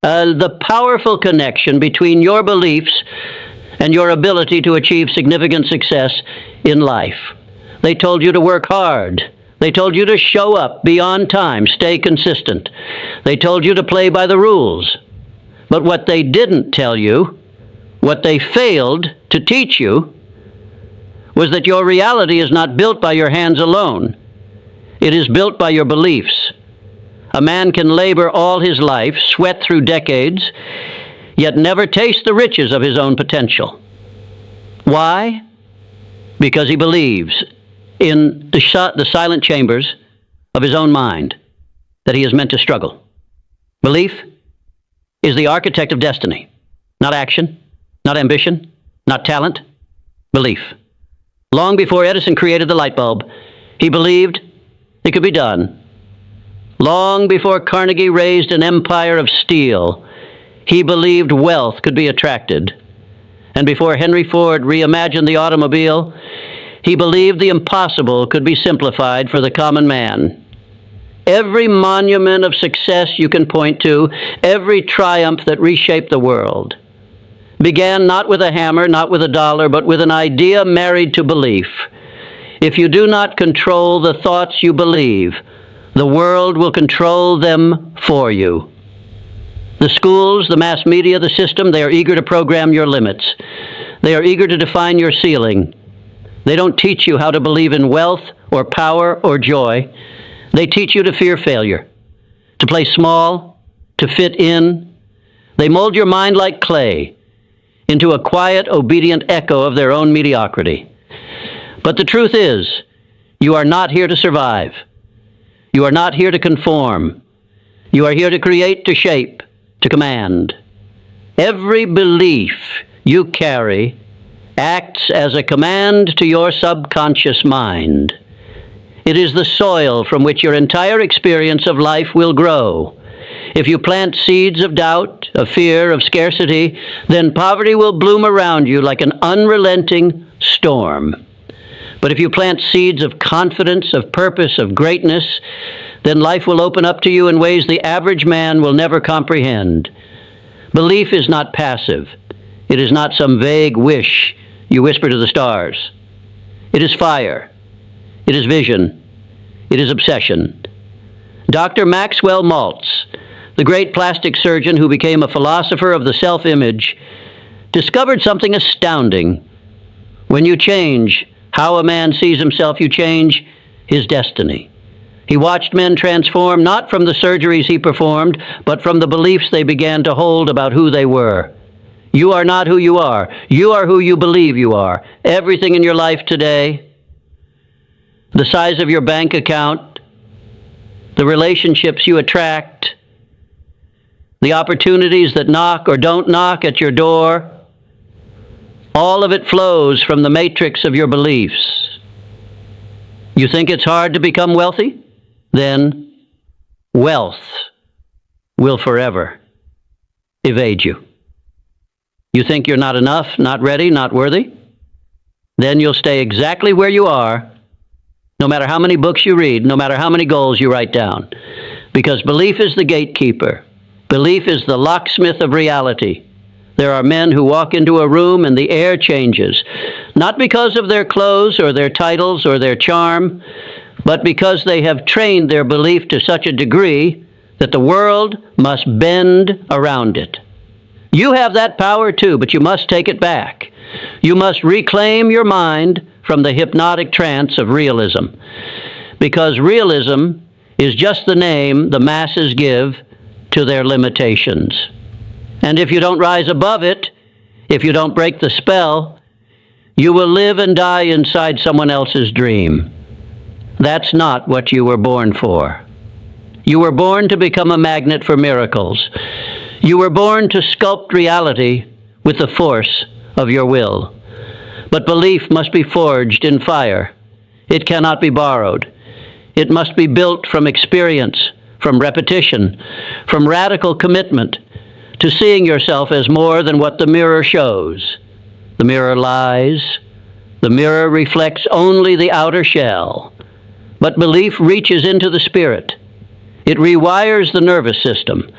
the powerful connection between your beliefs and your ability to achieve significant success in life. They told you to work hard. They told you to show up, be on time, stay consistent. They told you to play by the rules. But what they didn't tell you, what they failed to teach you, was that your reality is not built by your hands alone. It is built by your beliefs. A man can labor all his life, sweat through decades, yet never taste the riches of his own potential. Why? Because he believes in the silent chambers of his own mind that he is meant to struggle. Belief is the architect of destiny, not action, not ambition, not talent, belief. Long before Edison created the light bulb, he believed it could be done. Long before Carnegie raised an empire of steel, he believed wealth could be attracted. And before Henry Ford reimagined the automobile, he believed the impossible could be simplified for the common man. Every monument of success you can point to, every triumph that reshaped the world, began not with a hammer, not with a dollar, but with an idea married to belief. If you do not control the thoughts you believe, the world will control them for you. The schools, the mass media, the system, they are eager to program your limits. They are eager to define your ceiling. They don't teach you how to believe in wealth or power or joy. They teach you to fear failure, to play small, to fit in. They mold your mind like clay into a quiet, obedient echo of their own mediocrity. But the truth is, you are not here to survive. You are not here to conform. You are here to create, to shape, to command. Every belief you carry acts as a command to your subconscious mind. It is the soil from which your entire experience of life will grow. If you plant seeds of doubt, of fear, of scarcity, then poverty will bloom around you like an unrelenting storm. But if you plant seeds of confidence, of purpose, of greatness, then life will open up to you in ways the average man will never comprehend. Belief is not passive. It is not some vague wish you whisper to the stars. It is fire. It is vision. It is obsession. Dr. Maxwell Maltz, the great plastic surgeon who became a philosopher of the self-image, discovered something astounding. When you change how a man sees himself, you change his destiny. He watched men transform not from the surgeries he performed, but from the beliefs they began to hold about who they were. You are not who you are. You are who you believe you are. Everything in your life today, the size of your bank account, the relationships you attract, the opportunities that knock or don't knock at your door, all of it flows from the matrix of your beliefs. You think it's hard to become wealthy? Then wealth will forever evade you. You think you're not enough, not ready, not worthy? Then you'll stay exactly where you are, no matter how many books you read, no matter how many goals you write down. Because belief is the gatekeeper. Belief is the locksmith of reality. There are men who walk into a room and the air changes, not because of their clothes or their titles or their charm, but because they have trained their belief to such a degree that the world must bend around it. You have that power too, but you must take it back. You must reclaim your mind from the hypnotic trance of realism, because realism is just the name the masses give to their limitations. And if you don't rise above it, if you don't break the spell, you will live and die inside someone else's dream. That's not what you were born for. You were born to become a magnet for miracles. You were born to sculpt reality with the force of your will. But belief must be forged in fire. It cannot be borrowed. It must be built from experience, from repetition, from radical commitment to seeing yourself as more than what the mirror shows. The mirror lies. The mirror reflects only the outer shell. But belief reaches into the spirit. It rewires the nervous system.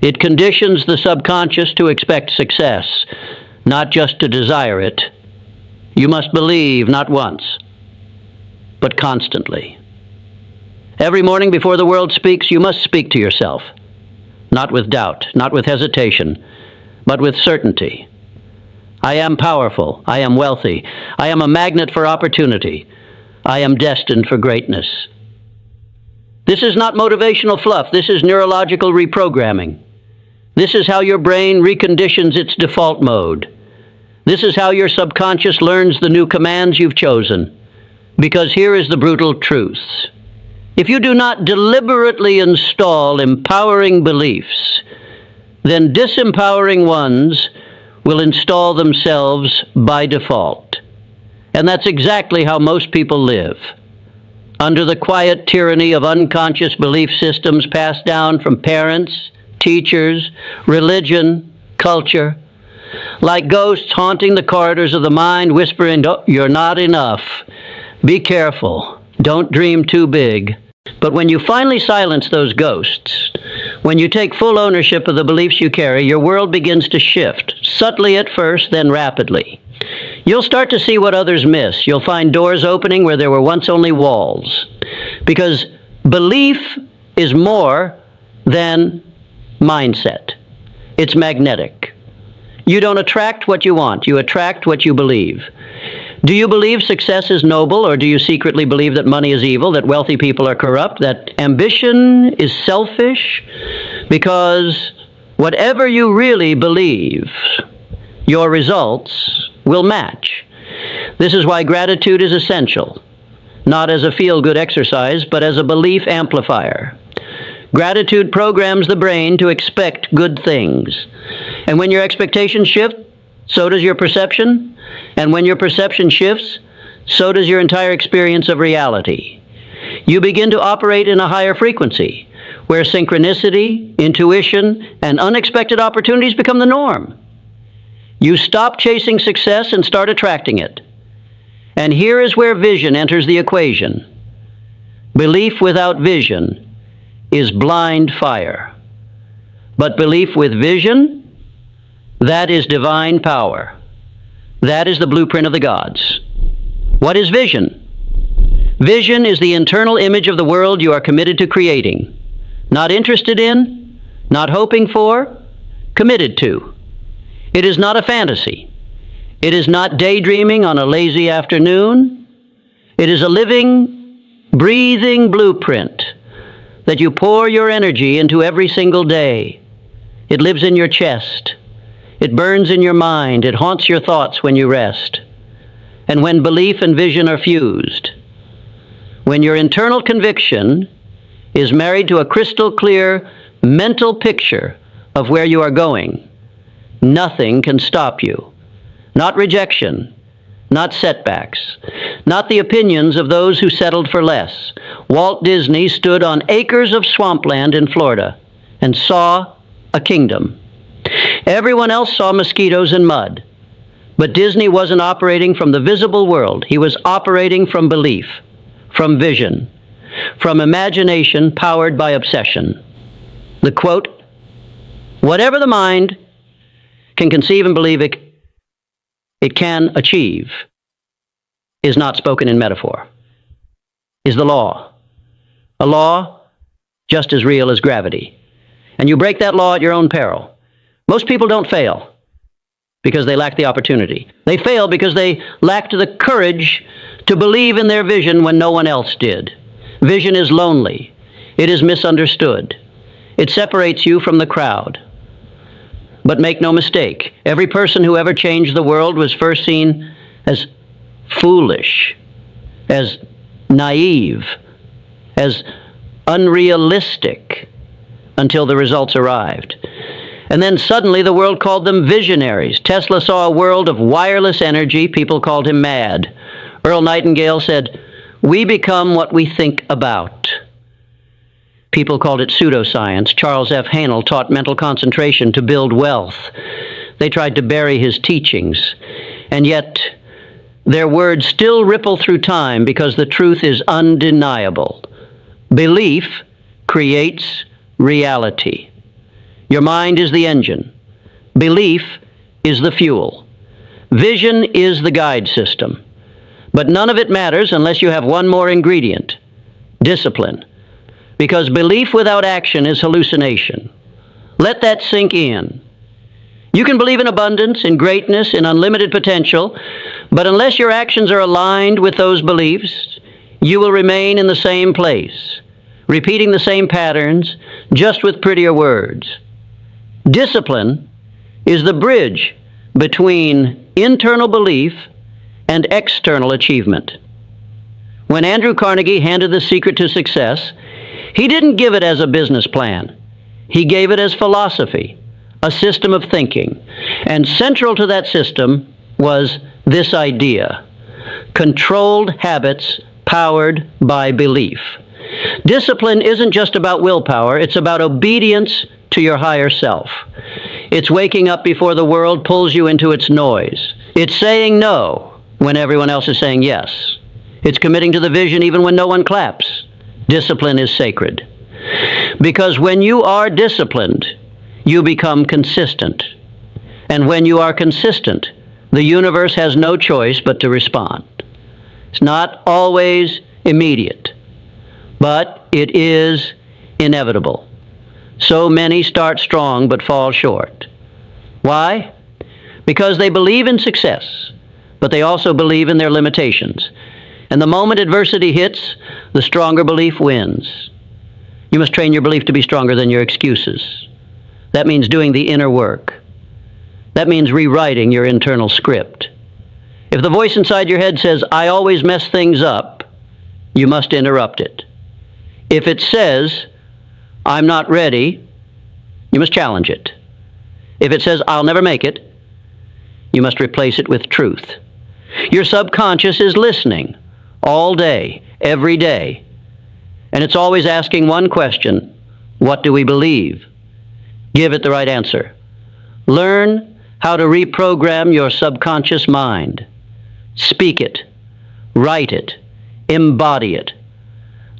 It conditions the subconscious to expect success, not just to desire it. You must believe not once, but constantly. Every morning before the world speaks, you must speak to yourself, not with doubt, not with hesitation, but with certainty. I am powerful. I am wealthy. I am a magnet for opportunity. I am destined for greatness. This is not motivational fluff. This is neurological reprogramming. This is how your brain reconditions its default mode. This is how your subconscious learns the new commands you've chosen. Because here is the brutal truth. If you do not deliberately install empowering beliefs, then disempowering ones will install themselves by default. And that's exactly how most people live, under the quiet tyranny of unconscious belief systems passed down from parents, teachers, religion, culture, like ghosts haunting the corridors of the mind, whispering, "Oh, you're not enough. Be careful. Don't dream too big." But when you finally silence those ghosts, when you take full ownership of the beliefs you carry, your world begins to shift, subtly at first, then rapidly. You'll start to see what others miss. You'll find doors opening where there were once only walls. Because belief is more than mindset. It's magnetic. You don't attract what you want. You attract what you believe. Do you believe success is noble, or do you secretly believe that money is evil, that wealthy people are corrupt, that ambition is selfish? Because whatever you really believe, your results will match. This is why gratitude is essential, not as a feel-good exercise, but as a belief amplifier. Gratitude programs the brain to expect good things. And when your expectations shift, so does your perception. And when your perception shifts, so does your entire experience of reality. You begin to operate in a higher frequency, where synchronicity, intuition, and unexpected opportunities become the norm. You stop chasing success and start attracting it. And here is where vision enters the equation. Belief without vision is blind fire. But belief with vision, that is divine power. That is the blueprint of the gods. What is vision? Vision is the internal image of the world you are committed to creating. Not interested in, not hoping for, committed to. It is not a fantasy. It is not daydreaming on a lazy afternoon. It is a living, breathing blueprint that you pour your energy into every single day. It lives in your chest. It burns in your mind. It haunts your thoughts when you rest. And when belief and vision are fused, when your internal conviction is married to a crystal clear mental picture of where you are going, nothing can stop you. Not rejection, not setbacks, not the opinions of those who settled for less. Walt Disney stood on acres of swampland in Florida and saw a kingdom. Everyone else saw mosquitoes and mud. But Disney wasn't operating from the visible world. He was operating from belief, from vision, from imagination powered by obsession. The quote, "Whatever the mind can conceive and believe it can achieve," is not spoken in metaphor, is the law. A law just as real as gravity. And you break that law at your own peril. Most people don't fail because they lack the opportunity. They fail because they lacked the courage to believe in their vision when no one else did. Vision is lonely. It is misunderstood. It separates you from the crowd. But make no mistake, every person who ever changed the world was first seen as foolish, as naive, as unrealistic, until the results arrived. And then suddenly the world called them visionaries. Tesla saw a world of wireless energy. People called him mad. Earl Nightingale said, "We become what we think about." People called it pseudoscience. Charles F. Haanel taught mental concentration to build wealth. They tried to bury his teachings. And yet their words still ripple through time because the truth is undeniable. Belief creates reality. Your mind is the engine. Belief is the fuel. Vision is the guide system. But none of it matters unless you have one more ingredient: discipline. Because belief without action is hallucination. Let that sink in. You can believe in abundance, in greatness, in unlimited potential, but unless your actions are aligned with those beliefs, you will remain in the same place, repeating the same patterns, just with prettier words. Discipline is the bridge between internal belief and external achievement. When Andrew Carnegie handed The Secret to Success, he didn't give it as a business plan. He gave it as philosophy, a system of thinking. And central to that system was this idea: controlled habits powered by belief. Discipline isn't just about willpower, it's about obedience to your higher self. It's waking up before the world pulls you into its noise. It's saying no when everyone else is saying yes. It's committing to the vision even when no one claps. Discipline is sacred. Because when you are disciplined, you become consistent. And when you are consistent, the universe has no choice but to respond. It's not always immediate, but it is inevitable. So many start strong but fall short. Why? Because they believe in success, but they also believe in their limitations. And the moment adversity hits, the stronger belief wins. You must train your belief to be stronger than your excuses. That means doing the inner work. That means rewriting your internal script. If the voice inside your head says, "I always mess things up," you must interrupt it. If it says, "I'm not ready," you must challenge it. If it says, "I'll never make it," you must replace it with truth. Your subconscious is listening all day, every day. And it's always asking one question: what do we believe? Give it the right answer. Learn how to reprogram your subconscious mind. Speak it, write it, embody it.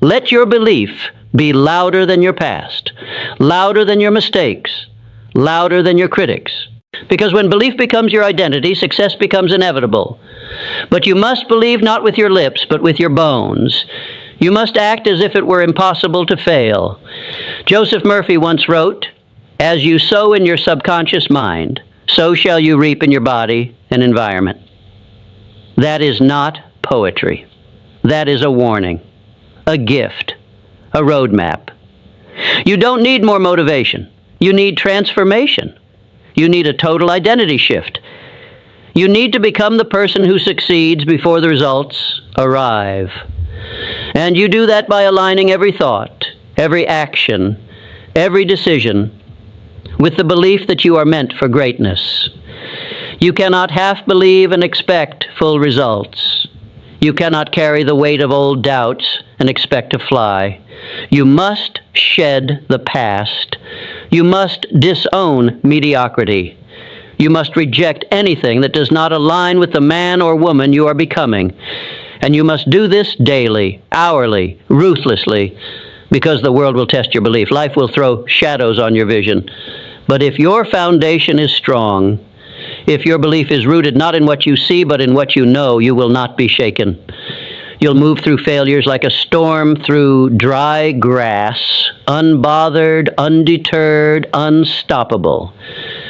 Let your belief be louder than your past, louder than your mistakes, louder than your critics. Because when belief becomes your identity, success becomes inevitable. But you must believe not with your lips, but with your bones. You must act as if it were impossible to fail. Joseph Murphy once wrote, "As you sow in your subconscious mind, so shall you reap in your body and environment." That is not poetry. That is a warning, a gift, a roadmap. You don't need more motivation. You need transformation. You need a total identity shift. You need to become the person who succeeds before the results arrive. And you do that by aligning every thought, every action, every decision with the belief that you are meant for greatness. You cannot half believe and expect full results. You cannot carry the weight of old doubts and expect to fly. You must shed the past. You must disown mediocrity. You must reject anything that does not align with the man or woman you are becoming. And you must do this daily, hourly, ruthlessly, because the world will test your belief. Life will throw shadows on your vision. But if your foundation is strong, if your belief is rooted not in what you see, but in what you know, you will not be shaken. You'll move through failures like a storm through dry grass, unbothered, undeterred, unstoppable.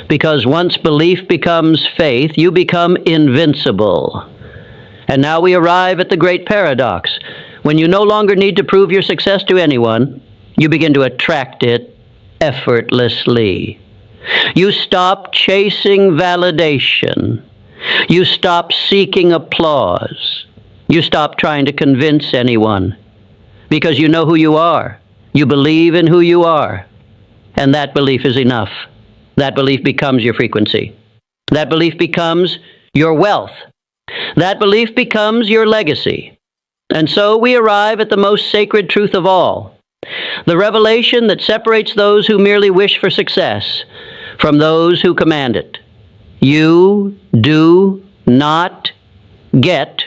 Because once belief becomes faith, you become invincible. And now we arrive at the great paradox. When you no longer need to prove your success to anyone, you begin to attract it effortlessly. You stop chasing validation. You stop seeking applause. You stop trying to convince anyone. Because you know who you are. You believe in who you are. And that belief is enough. That belief becomes your frequency. That belief becomes your wealth. That belief becomes your legacy. And so we arrive at the most sacred truth of all, the revelation that separates those who merely wish for success from those who command it. You do not get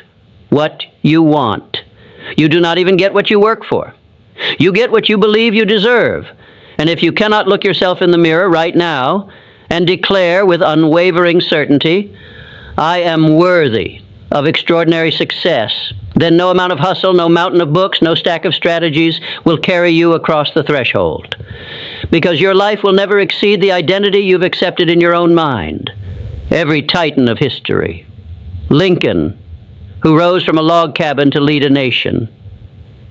what you want. You do not even get what you work for. You get what you believe you deserve. And if you cannot look yourself in the mirror right now and declare with unwavering certainty, I am worthy of extraordinary success, then no amount of hustle, no mountain of books, no stack of strategies will carry you across the threshold. Because your life will never exceed the identity you've accepted in your own mind. Every titan of history, Lincoln, who rose from a log cabin to lead a nation,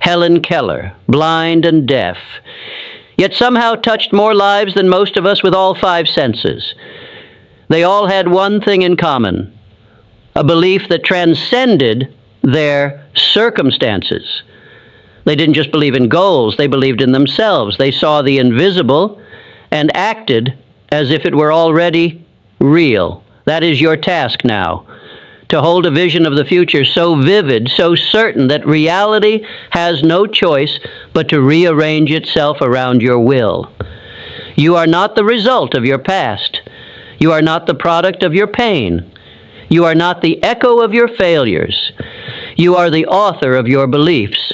Helen Keller, blind and deaf, yet somehow touched more lives than most of us with all five senses. They all had one thing in common, a belief that transcended their circumstances. They didn't just believe in goals, they believed in themselves. They saw the invisible and acted as if it were already real. That is your task now, to hold a vision of the future so vivid, so certain that reality has no choice but to rearrange itself around your will. You are not the result of your past. You are not the product of your pain. You are not the echo of your failures. You are the author of your beliefs.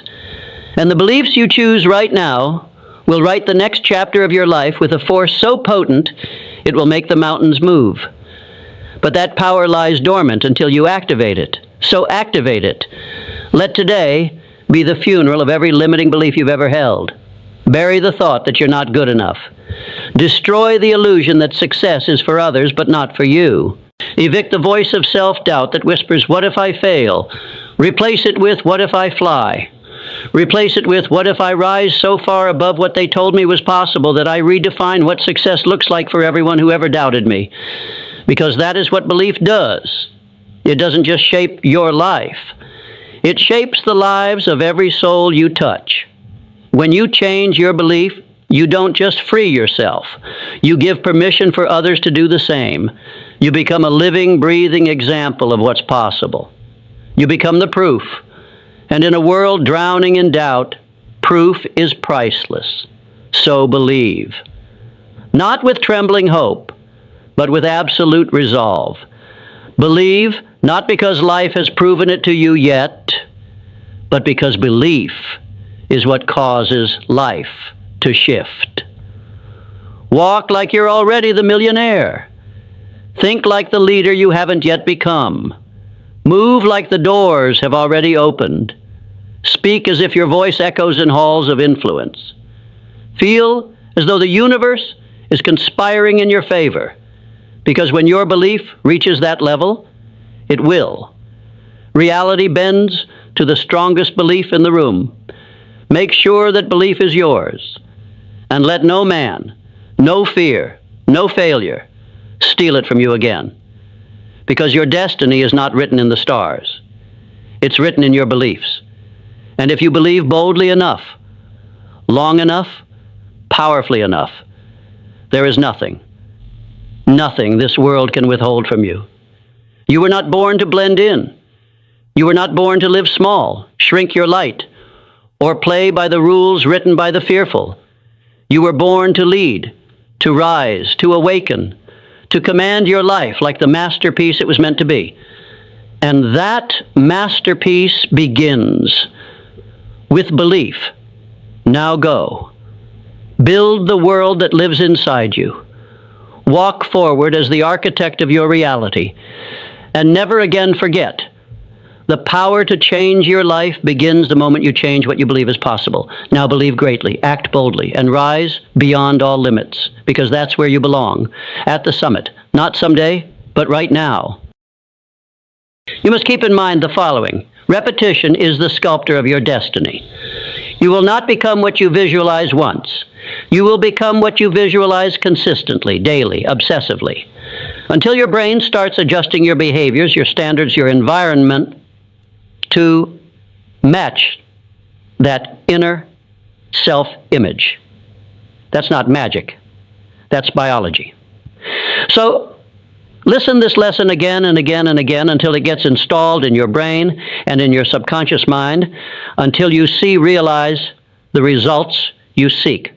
And the beliefs you choose right now will write the next chapter of your life with a force so potent it will make the mountains move. But that power lies dormant until you activate it. So activate it. Let today be the funeral of every limiting belief you've ever held. Bury the thought that you're not good enough. Destroy the illusion that success is for others but not for you. Evict the voice of self-doubt that whispers, what if I fail? Replace it with, what if I fly? Replace it with, what if I rise so far above what they told me was possible that I redefine what success looks like for everyone who ever doubted me? Because that is what belief does. It doesn't just shape your life. It shapes the lives of every soul you touch. When you change your belief, you don't just free yourself. You give permission for others to do the same. You become a living, breathing example of what's possible. You become the proof. And in a world drowning in doubt, proof is priceless. So believe. Not with trembling hope, but with absolute resolve. Believe not because life has proven it to you yet, but because belief is what causes life to shift. Walk like you're already the millionaire. Think like the leader you haven't yet become. Move like the doors have already opened. Speak as if your voice echoes in halls of influence. Feel as though the universe is conspiring in your favor. Because when your belief reaches that level, it will. Reality bends to the strongest belief in the room. Make sure that belief is yours. And let no man, no fear, no failure steal it from you again. Because your destiny is not written in the stars. It's written in your beliefs. And if you believe boldly enough, long enough, powerfully enough, there is nothing this world can withhold from you. You were not born to blend in. You were not born to live small, shrink your light, or play by the rules written by the fearful. You were born to lead, to rise, to awaken, to command your life like the masterpiece it was meant to be. And that masterpiece begins with belief. Now go. Build the world that lives inside you. Walk forward as the architect of your reality. And never again forget, the power to change your life begins the moment you change what you believe is possible. Now believe greatly, act boldly, and rise beyond all limits, because that's where you belong, at the summit. Not someday, but right now. You must keep in mind the following. Repetition is the sculptor of your destiny. You will not become what you visualize once. You will become what you visualize consistently, daily, obsessively, until your brain starts adjusting your behaviors, your standards, your environment to match that inner self-image. That's not magic. That's biology. So listen this lesson again and again and again until it gets installed in your brain and in your subconscious mind, until you realize the results you seek.